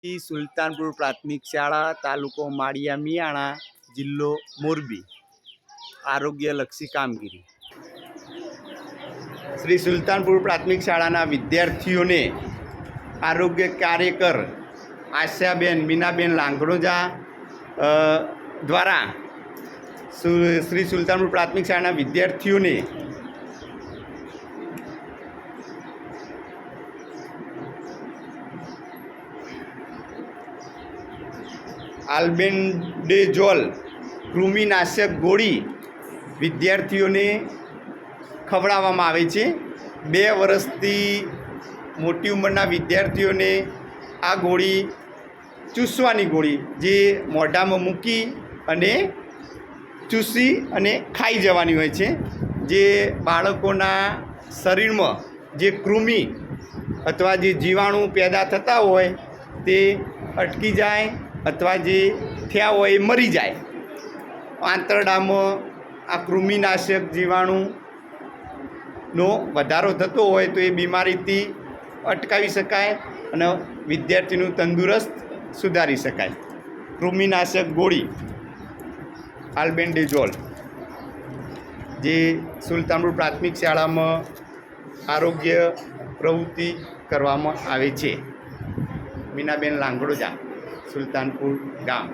સુલતાનપુર પ્રાથમિક શાળા, તાલુકો માળિયા મિયાણા, જિલ્લો મોરબી. આરોગ્યલક્ષી કામગીરી. શ્રી સુલતાનપુર પ્રાથમિક શાળાના વિદ્યાર્થીઓને આરોગ્ય કાર્યકર આશાબેન મીનાબેન લાંગણોજા દ્વારા શ્રી સુલતાનપુર પ્રાથમિક શાળાના વિદ્યાર્થીઓને આલ્બેન્ડેઝોલ કૃમિનાશક ગોળી વિદ્યાર્થીઓને ખવડાવવામાં આવે છે. 2 વર્ષથી મોટી ઉંમરના વિદ્યાર્થીઓને આ ગોળી ચૂસવાની ગોળી જે મોઢામાં મૂકી અને ચૂસી અને ખાઈ જવાની હોય છે, જે બાળકોના શરીરમાં જે કૃમિ અથવા જે જીવાણુ પેદા થતા હોય તે અટકી જાય અથવા જે થયા હોય એ મરી જાય. આંતરડામાં આ કૃમિનાશક જીવાણુનો વધારો થતો હોય તો એ બીમારીથી અટકાવી શકાય અને વિદ્યાર્થીનું તંદુરસ્ત સુધારી શકાય. કૃમિનાશક ગોળી આલ્બેન્ડેઝોલ જે સુલતાનપુર પ્રાથમિક શાળામાં આરોગ્ય પ્રવૃત્તિ કરવામાં આવે છે. મીનાબેન લાંગણોજા, સુલતાનપુર ગામ.